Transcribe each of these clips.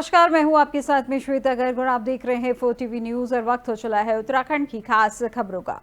नमस्कार, मैं हूं आपके साथ में श्वेता गर्ग और आप देख रहे हैं 4TV न्यूज और वक्त हो चला है उत्तराखंड की खास खबरों का।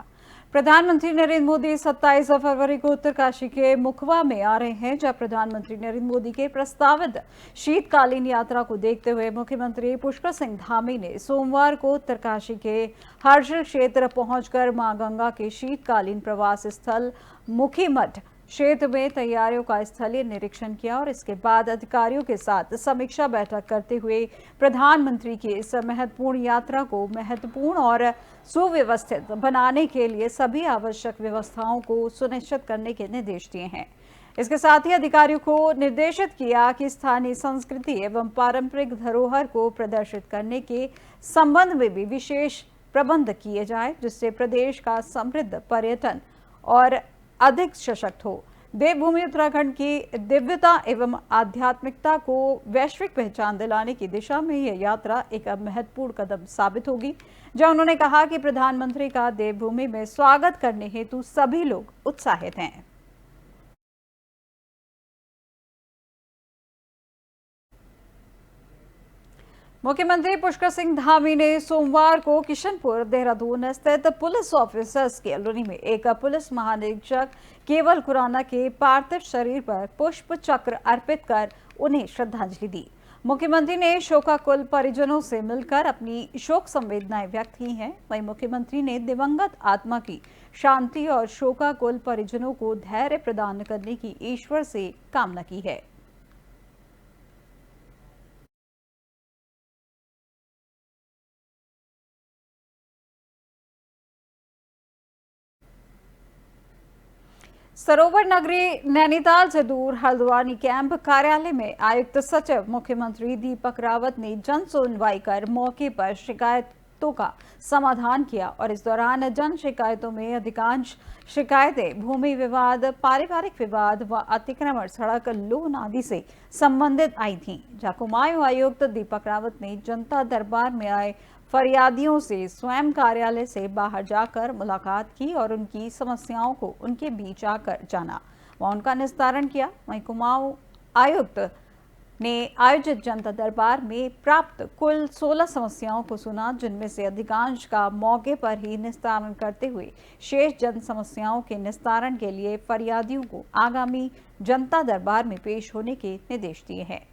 प्रधानमंत्री नरेंद्र मोदी 27 फरवरी को उत्तरकाशी के मुखवा में आ रहे हैं, जहां प्रधानमंत्री नरेंद्र मोदी के प्रस्तावित शीतकालीन यात्रा को देखते हुए मुख्यमंत्री पुष्कर सिंह धामी ने सोमवार को उत्तरकाशी के हर्षिल क्षेत्र पहुंचकर मां गंगा के शीतकालीन प्रवास स्थल मुखी मठ क्षेत्र में तैयारियों का स्थलीय निरीक्षण किया और इसके बाद अधिकारियों के साथ समीक्षा बैठक करते हुए प्रधानमंत्री की इस महत्वपूर्ण यात्रा को महत्वपूर्ण और सुव्यवस्थित बनाने के लिए सभी आवश्यक व्यवस्थाओं को सुनिश्चित करने के निर्देश दिए हैं। इसके साथ ही अधिकारियों को निर्देशित किया कि स्थानीय संस्कृति एवं पारंपरिक धरोहर को प्रदर्शित करने के संबंध में भी विशेष प्रबंध किए जाए, जिससे प्रदेश का समृद्ध पर्यटन और अधिक सशक्त हो। देवभूमि उत्तराखंड की दिव्यता एवं आध्यात्मिकता को वैश्विक पहचान दिलाने की दिशा में यह यात्रा एक महत्वपूर्ण कदम साबित होगी, जहां उन्होंने कहा कि प्रधानमंत्री का देवभूमि में स्वागत करने हेतु सभी लोग उत्साहित हैं। मुख्यमंत्री पुष्कर सिंह धामी ने सोमवार को किशनपुर देहरादून स्थित पुलिस ऑफिसर्स कॉलोनी में एक पुलिस महानिरीक्षक केवल खुराना के पार्थिव शरीर पर पुष्प चक्र अर्पित कर उन्हें श्रद्धांजलि दी। मुख्यमंत्री ने शोकाकुल परिजनों से मिलकर अपनी शोक संवेदनाएं व्यक्त की हैं। वहीं मुख्यमंत्री ने दिवंगत आत्मा की शांति और शोकाकुल परिजनों को धैर्य प्रदान करने की ईश्वर से कामना की है। सरोवर नगरी नैनीताल से दूर हल्द्वानी कैंप कार्यालय में आयुक्त सचिव मुख्यमंत्री दीपक रावत ने जन सुनवाई कर मौके पर शिकायतों का समाधान किया और इस दौरान जन शिकायतों में अधिकांश शिकायतें भूमि विवाद, पारिवारिक विवाद व अतिक्रमण, सड़क, लोन आदि से संबंधित आई थीं। जहां कुमाऊं आयुक्त दीपक रावत ने जनता दरबार में आए फरियादियों से स्वयं कार्यालय से बाहर जाकर मुलाकात की और उनकी समस्याओं को उनके बीच आकर जाना व उनका निस्तारण किया। वहीं कुमाऊं आयुक्त ने आयोजित जनता दरबार में प्राप्त कुल 16 समस्याओं को सुना, जिनमें से अधिकांश का मौके पर ही निस्तारण करते हुए शेष जन समस्याओं के निस्तारण के लिए फरियादियों को आगामी जनता दरबार में पेश होने के निर्देश दिए हैं।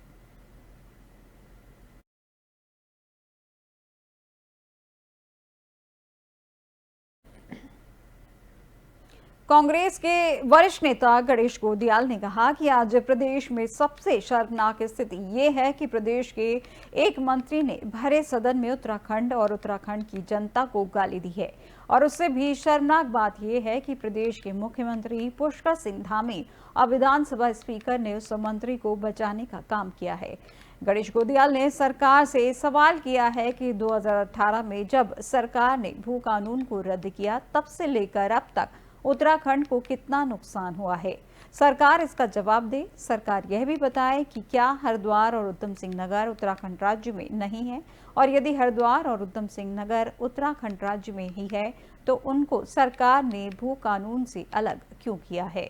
कांग्रेस के वरिष्ठ नेता गणेश गोदियाल ने कहा कि आज प्रदेश में सबसे शर्मनाक स्थिति ये है कि प्रदेश के एक मंत्री ने भरे सदन में उत्तराखंड और उत्तराखंड की जनता को गाली दी है और उससे भी शर्मनाक बात यह है कि प्रदेश के मुख्यमंत्री पुष्कर सिंह धामी और विधानसभा स्पीकर ने उस मंत्री को बचाने का काम किया है। गणेश गोदियाल ने सरकार से सवाल किया है कि 2018 में जब सरकार ने भू कानून को रद्द किया, तब से लेकर अब तक उत्तराखंड को कितना नुकसान हुआ है। सरकार इसका जवाब दे। सरकार यह भी बताए कि क्या हरिद्वार और उधम सिंह नगर उत्तराखंड राज्य में नहीं है, और यदि हरिद्वार और उधम सिंह नगर उत्तराखंड राज्य में ही है तो उनको सरकार ने भू कानून से अलग क्यों किया है।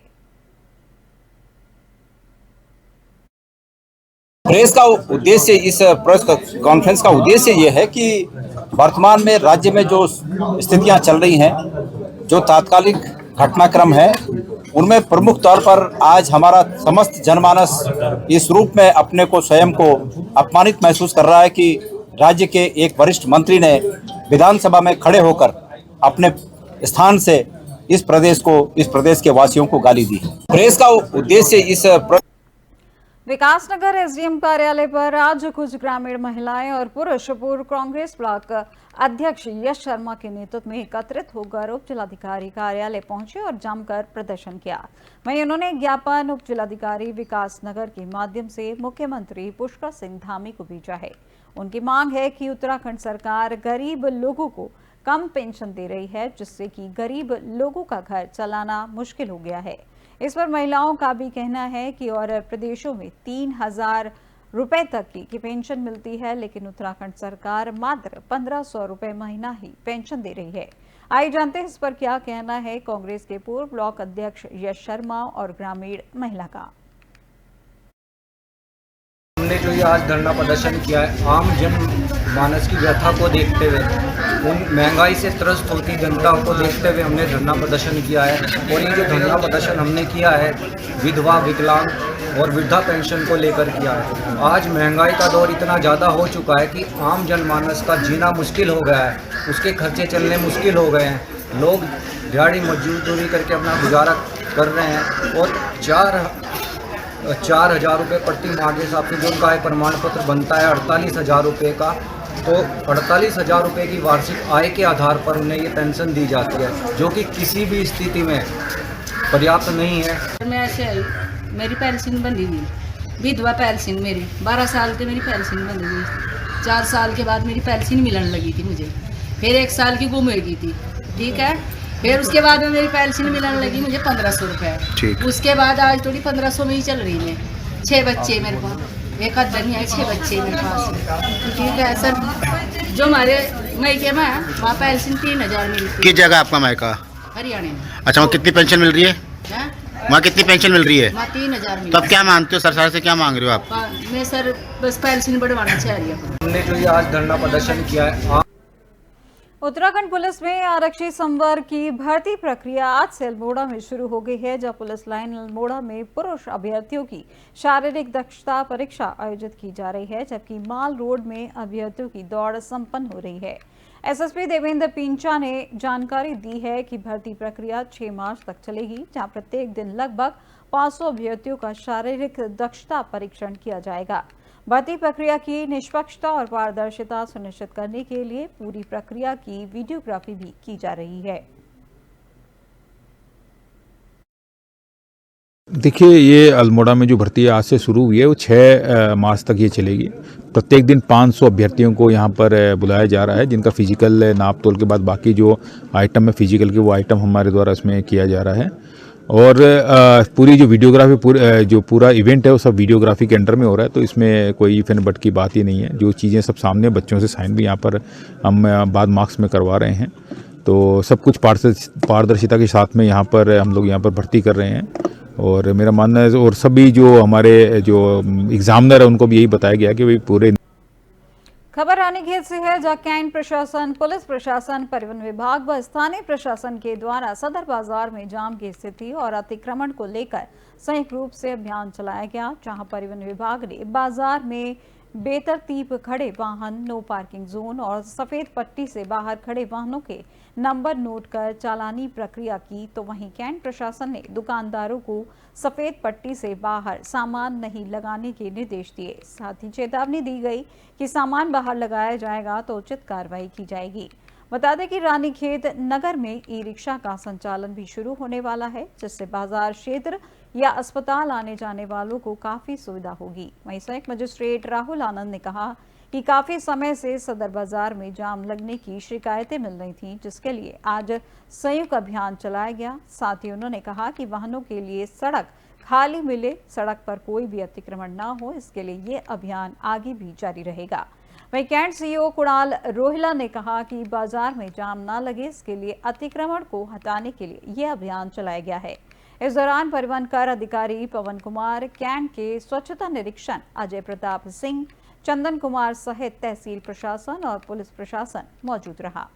प्रेस का उद्देश्य, इस प्रेस कॉन्फ्रेंस का उद्देश्य ये है कि वर्तमान में राज्य में जो स्थितियां चल रही हैं, जो तात्कालिक घटनाक्रम है, उनमें प्रमुख तौर पर आज हमारा समस्त जनमानस इस रूप में अपने को स्वयं को अपमानित महसूस कर रहा है कि राज्य के एक वरिष्ठ मंत्री ने विधानसभा में खड़े होकर अपने स्थान से इस प्रदेश के वासियों को गाली दी। प्रेस का उद्देश्य विकासनगर एसडीएम कार्यालय पर आज कुछ ग्रामीण महिलाएं और पुरुष पूर्व कांग्रेस ब्लॉक अध्यक्ष यश शर्मा के नेतृत्व में एकत्रित होकर उप जिलाधिकारी कार्यालय पहुंचे और जमकर प्रदर्शन किया। वहीं उन्होंने ज्ञापन उप जिलाधिकारी विकासनगर के माध्यम से मुख्यमंत्री पुष्कर सिंह धामी को भेजा है। उनकी मांग है कि उत्तराखंड सरकार गरीब लोगों को कम पेंशन दे रही है, जिससे कि गरीब लोगों का घर चलाना मुश्किल हो गया है। इस पर महिलाओं का भी कहना है कि और प्रदेशों में 3000 रुपए तक की पेंशन मिलती है, लेकिन उत्तराखंड सरकार मात्र 1500 रुपए महीना ही पेंशन दे रही है। आइए जानते हैं इस पर क्या कहना है कांग्रेस के पूर्व ब्लॉक अध्यक्ष यश शर्मा और ग्रामीण महिला का। हमने जो लिए आज धरना प्रदर्शन किया है। आम जन मानस की व्यथा को देखते हुए, उन महंगाई से त्रस्त होती जनता को देखते हुए हमने धरना प्रदर्शन किया है। और ये जो धरना प्रदर्शन हमने किया है विधवा, विकलांग और वृद्धा पेंशन को लेकर किया है। आज महंगाई का दौर इतना ज़्यादा हो चुका है कि आम जनमानस का जीना मुश्किल हो गया है, उसके खर्चे चलने मुश्किल हो गए हैं। लोग दिहाड़ी मजदूरी करके अपना गुजारा कर रहे हैं और 4,000 रुपये प्रति माह के हिसाब से जो उनका प्रमाण पत्र बनता है 48,000 रुपये का, तो 48,000 रुपये की वार्षिक आय के आधार पर उन्हें ये पेंशन दी जाती है, जो कि किसी भी स्थिति में पर्याप्त नहीं है। मैं ऐसे आई, मेरी पेंशन बंदी हुई, विधवा पेंशन मेरी 12 साल से मेरी पेंशन बंदी हुई। 4 साल के बाद मेरी पेंशन मिलने लगी थी मुझे, फिर 1 साल की गुम हो गई थी, ठीक है। फिर उसके बाद में मेरी पेंशन मिलने लगी मुझे 1500 रुपये। उसके बाद आज थोड़ी 1500 में ही चल रही है। 6 बच्चे मेरे पास, एक आध नहीं है, 6 बच्चे मेरे पास, ठीक है सर। जो हमारे मायके में है वहाँ पेंशन 3,000 मिलती है। किस जगह आपका मायका? हरियाणा में। अच्छा, वहाँ कितनी पेंशन मिल रही है? वहाँ कितनी पेंशन मिल रही है? वहाँ 3,000 तो अब क्या मांगते हो सरकार से, क्या मांग रहे हो आप? मैं सर बस पेंशन बढ़वाना चाह रही हूँ। हमने जो ये आज धरना प्रदर्शन किया है, उत्तराखंड पुलिस में आरक्षी संवर्ग की भर्ती प्रक्रिया आज से अल्मोड़ा में शुरू हो गई है, जब पुलिस लाइन अल्मोड़ा में पुरुष अभ्यर्थियों की शारीरिक दक्षता परीक्षा आयोजित की जा रही है, जबकि माल रोड में अभ्यर्थियों की दौड़ संपन्न हो रही है। एसएसपी देवेंद्र पिंचा ने जानकारी दी है कि भर्ती प्रक्रिया 6 मार्च तक चलेगी, जहां प्रत्येक दिन लगभग 500 अभ्यर्थियों का शारीरिक दक्षता परीक्षण किया जाएगा। भर्ती प्रक्रिया की निष्पक्षता और पारदर्शिता सुनिश्चित करने के लिए पूरी प्रक्रिया की वीडियोग्राफी भी की जा रही है। देखिए, ये अल्मोड़ा में जो भर्ती आज से शुरू हुई है वो 6 मार्च तक ये चलेगी। प्रत्येक दिन 500 अभ्यर्थियों को यहाँ पर बुलाया जा रहा है, जिनका फिजिकल नाप तोल के बाद बाकी जो आइटम है फिजिकल के, वो आइटम हमारे द्वारा इसमें किया जा रहा है। और पूरी जो वीडियोग्राफी, जो पूरा इवेंट है वो सब वीडियोग्राफी के अंडर में हो रहा है, तो इसमें कोई इफ एंड बट की बात ही नहीं है। जो चीज़ें सब सामने, बच्चों से साइन भी यहाँ पर हम बाद मार्क्स में करवा रहे हैं, तो सब कुछ पारदर्शिता के साथ में यहाँ पर हम लोग यहाँ पर भर्ती कर रहे हैं। और मेरा मानना है, और सभी जो हमारे जो एग्जामिनर है उनको भी यही बताया गया कि भाई पूरे। खबर रानीखेत से है, जहां कैंट प्रशासन, पुलिस प्रशासन, परिवहन विभाग व स्थानीय प्रशासन के द्वारा सदर बाजार में जाम की स्थिति और अतिक्रमण को लेकर संयुक्त रूप से अभियान चलाया गया, जहां परिवहन विभाग ने बाजार में बेतरतीब खड़े वाहन, नो पार्किंग जोन और सफेद पट्टी से बाहर खड़े वाहनों के नंबर नोट कर चालानी प्रक्रिया की, तो वहीं कैंट प्रशासन ने दुकानदारों को सफेद पट्टी से बाहर सामान नहीं लगाने के निर्देश दिए। साथ ही चेतावनी दी गई कि सामान बाहर लगाया जाएगा तो उचित कार्रवाई की जाएगी। बता दें कि रानीखेत नगर में ई रिक्शा का संचालन भी शुरू होने वाला है, जिससे बाजार क्षेत्र या अस्पताल आने जाने वालों को काफी सुविधा होगी। वहीं संयुक्त मजिस्ट्रेट राहुल आनंद ने कहा कि काफी समय से सदर बाजार में जाम लगने की शिकायतें मिल रही थीं, जिसके लिए आज संयुक्त अभियान चलाया गया। साथ ही उन्होंने कहा कि वाहनों के लिए सड़क खाली मिले, सड़क पर कोई भी अतिक्रमण न हो, इसके लिए ये अभियान आगे भी जारी रहेगा। वहीं कैंट सीईओ कुणाल रोहिला ने कहा कि बाजार में जाम न लगे, इसके लिए अतिक्रमण को हटाने के लिए ये अभियान चलाया गया है। इस दौरान परिवहन कर अधिकारी पवन कुमार, कैंट के स्वच्छता निरीक्षण अजय प्रताप सिंह, चंदन कुमार सहित तहसील प्रशासन और पुलिस प्रशासन मौजूद रहा।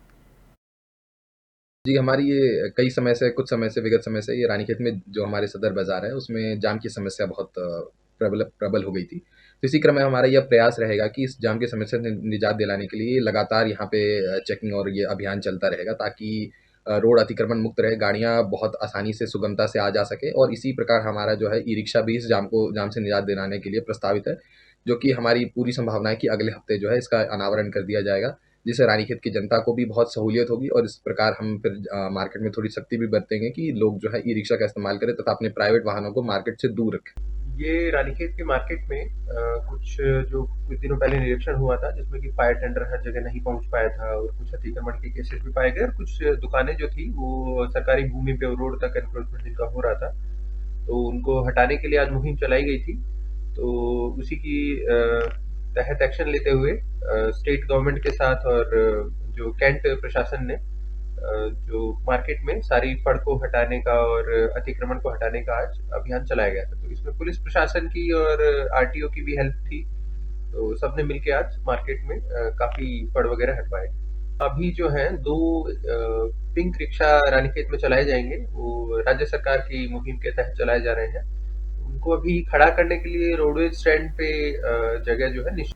जी, हमारी ये कुछ समय से विगत समय से ये रानीखेत में जो हमारे सदर बाजार है उसमें जाम की समस्या बहुत प्रबल हो गई थी। तो इसी क्रम में हमारा यह प्रयास रहेगा कि इस जाम की समस्या से निजात दिलाने के लिए लगातार यहाँ पे चेकिंग और ये अभियान चलता रहेगा, ताकि रोड अतिक्रमण मुक्त रहे, गाड़ियाँ बहुत आसानी से सुगमता से आ जा सके। और इसी प्रकार हमारा जो है ई रिक्शा भी इस जाम से निजात दिलाने के लिए प्रस्तावित है, जो कि हमारी पूरी संभावना है कि अगले हफ्ते जो है इसका अनावरण कर दिया जाएगा, जिससे रानीखेत की जनता को भी बहुत सहूलियत होगी। और इस प्रकार हम फिर मार्केट में थोड़ी सख्ती भी बरतेंगे कि लोग जो है ई रिक्शा का इस्तेमाल करें तथा अपने प्राइवेट वाहनों को मार्केट से दूर रखें। ये रानीखेत के मार्केट में कुछ दिनों पहले निरीक्षण हुआ था, जिसमें कि फायर टेंडर हर जगह नहीं पहुंच पाया था और कुछ अतिक्रमण के केसेस भी पाए गए और कुछ दुकानें जो थी वो सरकारी भूमि पे रोड तक एनक्रोचमेंट जिनका हो रहा था, तो उनको हटाने के लिए आज मुहिम चलाई गई थी। तो उसी की तहत एक्शन लेते हुए स्टेट गवर्नमेंट के साथ और जो कैंट प्रशासन ने जो मार्केट में सारी फड़ को हटाने का और अतिक्रमण को हटाने का आज अभियान चलाया गया था। तो इसमें पुलिस प्रशासन की और आरटीओ की भी हेल्प थी तो सबने मिलके आज मार्केट में काफी फड़ वगैरह हटवाए। अभी जो है 2 पिंक रिक्शा रानीखेत में चलाए जाएंगे, वो राज्य सरकार की मुहिम के तहत चलाए जा रहे हैं। उनको अभी खड़ा करने के लिए रोडवेज स्टैंड पे जगह जो है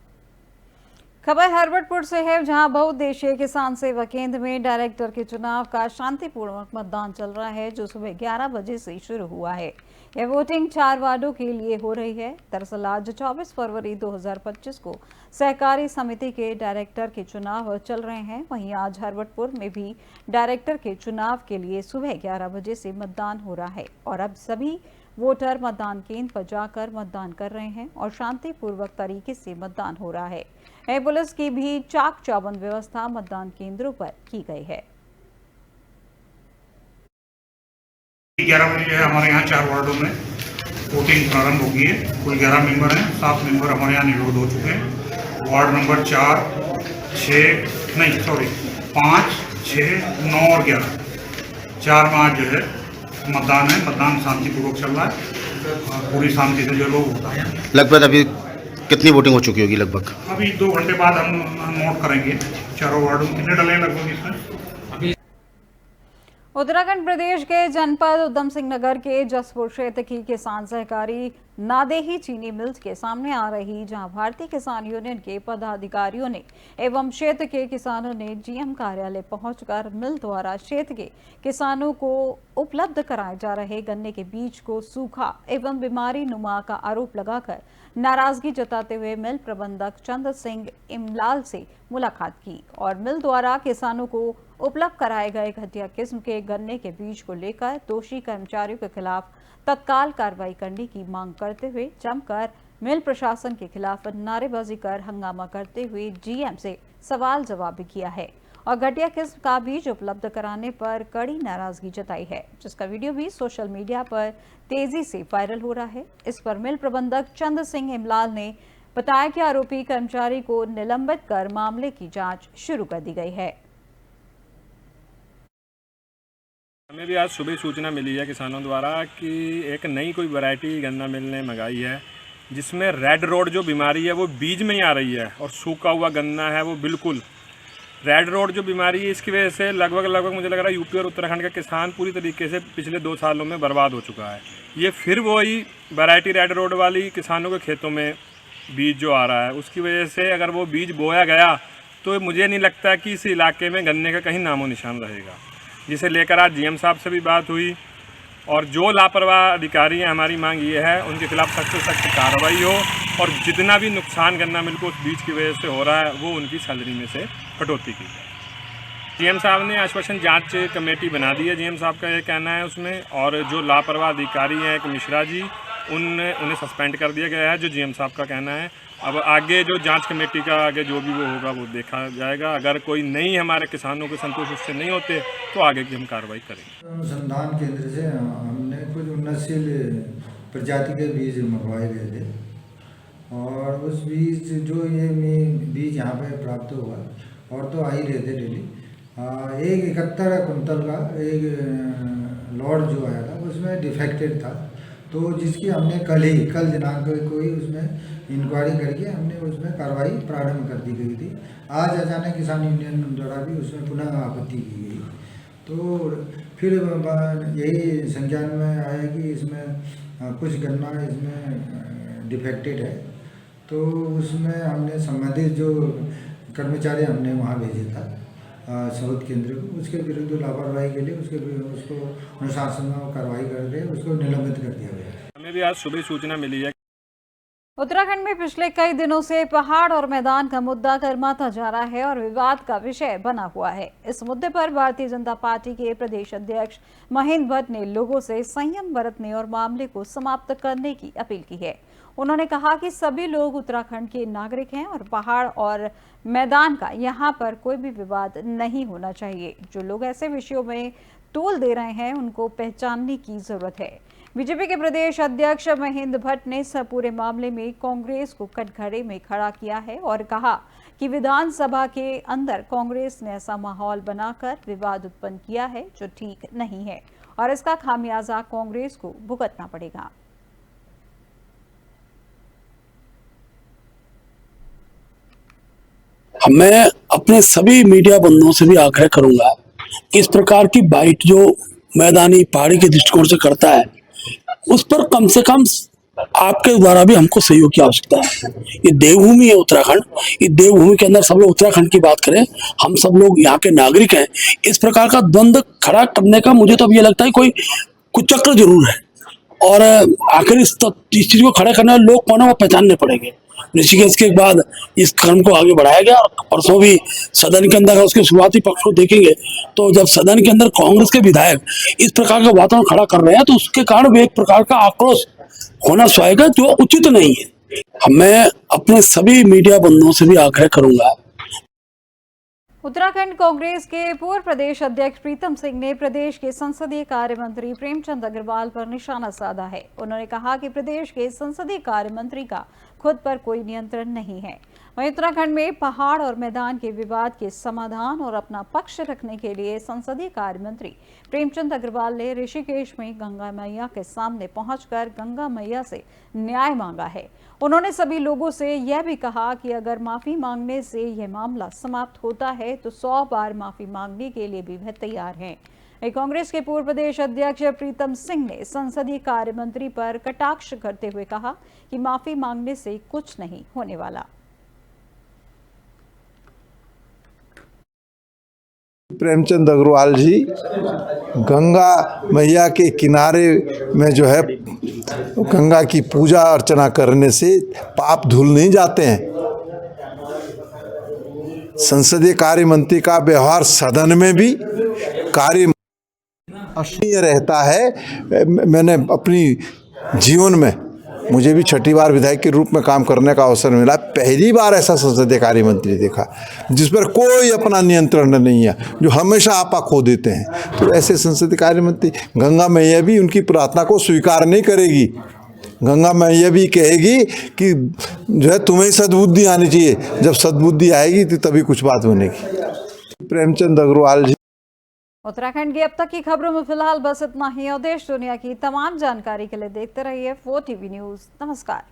खबर हरवटपुर से है, जहां बहुउद्देशीय किसान सेवा केंद्र में डायरेक्टर के चुनाव का शांतिपूर्वक मतदान चल रहा है, जो सुबह 11 बजे से शुरू हुआ है। यह वोटिंग 4 वार्डों के लिए हो रही है। दरअसल आज 24 फरवरी 2025 को सहकारी समिति के डायरेक्टर के चुनाव चल रहे हैं। वहीं आज हरवटपुर में भी डायरेक्टर के चुनाव के लिए सुबह 11 बजे से मतदान हो रहा है और अब सभी वोटर मतदान केंद्र पर जाकर मतदान कर रहे हैं और शांतिपूर्वक तरीके से मतदान हो रहा है। पुलिस की भी चाक चौबंद व्यवस्था मतदान केंद्रों पर की गई है। 11 बजे है हमारे यहाँ 4 वार्डों में वोटिंग प्रारंभ होगी है। कुल 11 मेंबर हैं, 7 मेंबर हमारे यहाँ नियुक्त हो चुके हैं। वार्ड नंबर 4, 5, 6, 9 और 11 4 में आज जो है मतदान है। मतदान शांतिपूर्वक चल रहा है, पूरी शांति से जो लोग होता है। लगभग अभी कितनी वोटिंग हो चुकी होगी? लगभग अभी 2 घंटे बाद हम नोट करेंगे चारों वार्डों में कितने डले हैं लगभग इसमें। उत्तराखंड प्रदेश के जनपद उधम सिंह नगर के जसपुर क्षेत्र की किसान सहकारी नादेही चीनी मिल्स के सामने आ रही, जहां भारतीय किसान यूनियन के पदाधिकारियों ने एवं क्षेत्र के किसानों ने जीएम कार्यालय पहुंचकर मिल द्वारा क्षेत्र के किसानों को उपलब्ध कराए जा रहे गन्ने के बीज को सूखा एवं बीमारी नुमा का आरोप लगाकर नाराजगी जताते हुए मिल प्रबंधक चंद सिंह इमलाल से मुलाकात की और मिल द्वारा किसानों को उपलब्ध कराए गए घटिया किस्म के गन्ने के बीज को लेकर दोषी कर्मचारियों के खिलाफ तत्काल कार्रवाई करने की मांग करते हुए जमकर मिल प्रशासन के खिलाफ नारेबाजी कर हंगामा करते हुए जीएम से सवाल जवाब भी किया है और घटिया किस्म का बीज उपलब्ध कराने पर कड़ी नाराजगी जताई है, जिसका वीडियो भी सोशल मीडिया पर तेजी से वायरल हो रहा है। इस पर मिल प्रबंधक चंद सिंह इमलाल ने बताया कि आरोपी कर्मचारी को निलंबित कर मामले की जांच शुरू कर दी गई है। हमें भी आज सुबह सूचना मिली है किसानों द्वारा कि एक नई कोई वैरायटी गन्ना मिल ने मंगाई है, जिसमें रेड रोड जो बीमारी है वो बीज में ही आ रही है और सूखा हुआ गन्ना है वो बिल्कुल। रेड रोड जो बीमारी है, इसकी वजह से लगभग मुझे लग रहा है यूपी और उत्तराखंड का किसान पूरी तरीके से पिछले 2 सालों में बर्बाद हो चुका है। ये फिर वही वैरायटी रेड रोड वाली किसानों के खेतों में बीज जो आ रहा है, उसकी वजह से अगर वो बीज बोया गया तो मुझे नहीं लगता कि इस इलाके में गन्ने का कहीं नामो निशान रहेगा। जिसे लेकर आज जीएम साहब से भी बात हुई और जो लापरवाह अधिकारी हैं, हमारी मांग ये है उनके खिलाफ सख्त से सख्त कार्रवाई हो और जितना भी नुकसान गन्ना मिल को उस बीज की वजह से हो रहा है वो उनकी सैलरी में से कटौती की जाए। जीएम साहब ने आश्वासन जांच कमेटी बना दी है, जीएम साहब का ये कहना है उसमें, और जो लापरवाह अधिकारी हैं एक मिश्रा जी, उन्हें सस्पेंड कर दिया गया है, जो जीएम साहब का कहना है। अब आगे जो जांच कमेटी का आगे जो भी वो होगा वो देखा जाएगा। अगर कोई नहीं हमारे किसानों के संतोष उससे नहीं होते तो आगे की हम कार्रवाई करेंगे। अनुसंधान केंद्र से हमने कुछ उन्नतशील प्रजाति के बीज मंगवाए गए थे और उस बीज जो ये बीज यहाँ पे प्राप्त हुआ और तो आ ही रहे थे डेली। एक 71 कुंतल का एक लॉट जो आया था उसमें डिफेक्टेड था, तो जिसकी हमने कल दिनांक को ही उसमें इंक्वायरी करके हमने उसमें कार्रवाई प्रारंभ कर दी गई थी। आज अचानक किसान यूनियन द्वारा भी उसमें पुनः आपत्ति की गई, तो फिर यही संज्ञान में आया कि इसमें कुछ गन्ना इसमें डिफेक्टेड है, तो उसमें हमने संबंधित जो कर्मचारी हमने वहाँ भेजे था स्रोत केंद्र को, उसके विरुद्ध लापरवाही के लिए उसको अनुशासन में कार्रवाई करके उसको निलंबित कर दिया गया। हमें भी आज सुबह सूचना मिली है। उत्तराखंड में पिछले कई दिनों से पहाड़ और मैदान का मुद्दा गर्माता जा रहा है और विवाद का विषय बना हुआ है। इस मुद्दे पर भारतीय जनता पार्टी के प्रदेश अध्यक्ष महेंद्र भट्ट ने लोगों से संयम बरतने और मामले को समाप्त करने की अपील की है। उन्होंने कहा कि सभी लोग उत्तराखंड के नागरिक हैं और पहाड़ और मैदान का यहाँ पर कोई भी विवाद नहीं होना चाहिए। जो लोग ऐसे विषयों में तोल दे रहे हैं उनको पहचानने की जरूरत है। बीजेपी के प्रदेश अध्यक्ष महेंद्र भट्ट ने इस पूरे मामले में कांग्रेस को कटघरे में खड़ा किया है और कहा कि विधानसभा के अंदर कांग्रेस ने ऐसा माहौल बनाकर विवाद उत्पन्न किया है जो ठीक नहीं है और इसका खामियाजा कांग्रेस को भुगतना पड़ेगा। मैं अपने सभी मीडिया बंधुओं से भी आग्रह करूंगा कि इस प्रकार की बाइट जो मैदानी पहाड़ी के दृष्टिकोण से करता है उस पर कम से कम आपके द्वारा भी हमको सहयोग की आवश्यकता है। ये देवभूमि है उत्तराखंड, ये देवभूमि के अंदर सब लोग उत्तराखंड की बात करें, हम सब लोग यहाँ के नागरिक हैं। इस प्रकार का द्वंद्व खड़ा करने का मुझे तो अब ये लगता है कोई कुछ चक्र जरूर है, और आखिर इस चीज को खड़ा करने वाले लोग कौन है वो पहचानने पड़ेंगे। ऋषिकेश के बाद इस क्रम को आगे बढ़ाया गया। परसों भी सदन के अंदर उसके शुरुआती पक्ष को देखेंगे तो जब सदन के अंदर कांग्रेस के विधायक इस प्रकार का वातावरण खड़ा कर रहे हैं तो उसके कारण भी एक प्रकार का आक्रोश होना स्वाभाविक जो उचित नहीं है। मैं अपने सभी मीडिया बंधुओं से भी आग्रह करूंगा। उत्तराखंड कांग्रेस के पूर्व प्रदेश अध्यक्ष प्रीतम सिंह ने प्रदेश के संसदीय कार्य मंत्री प्रेमचंद अग्रवाल पर निशाना साधा है। उन्होंने कहा कि प्रदेश के संसदीय कार्य मंत्री का खुद पर कोई नियंत्रण नहीं है। वहीं उत्तराखंड में पहाड़ और मैदान के विवाद के समाधान और अपना पक्ष रखने के लिए संसदीय कार्य मंत्री प्रेमचंद अग्रवाल ने ऋषिकेश में गंगा मैया के सामने पहुंचकर गंगा मैया से न्याय मांगा है। उन्होंने सभी लोगों से यह भी कहा कि अगर माफी मांगने से यह मामला समाप्त होता है तो 100 बार माफी मांगने के लिए भी वह तैयार हैं। कांग्रेस के पूर्व प्रदेश अध्यक्ष प्रीतम सिंह ने संसदीय कार्य मंत्री पर कटाक्ष करते हुए कहा कि माफी मांगने से कुछ नहीं होने वाला। प्रेमचंद अग्रवाल जी गंगा मैया के किनारे में जो है गंगा की पूजा अर्चना करने से पाप धुल नहीं जाते हैं। संसदीय कार्य मंत्री का व्यवहार सदन में भी कार्य अक्षीय रहता है। मैंने अपनी जीवन में मुझे भी छठी बार विधायक के रूप में काम करने का अवसर मिला। पहली बार ऐसा संसदीय कार्य मंत्री देखा जिस पर कोई अपना नियंत्रण नहीं है, जो हमेशा आपा खो देते हैं। तो ऐसे संसदीय कार्य मंत्री गंगा मैया भी उनकी प्रार्थना को स्वीकार नहीं करेगी। गंगा मैया भी कहेगी कि जो है तुम्हें सद्बुद्धि आनी चाहिए। जब सद्बुद्धि आएगी तो तभी कुछ बात बनेगी। प्रेमचंद अग्रवाल जी। उत्तराखंड की अब तक की खबरों में फिलहाल बस इतना ही। और देश दुनिया की तमाम जानकारी के लिए देखते रहिए 4TV न्यूज़। नमस्कार।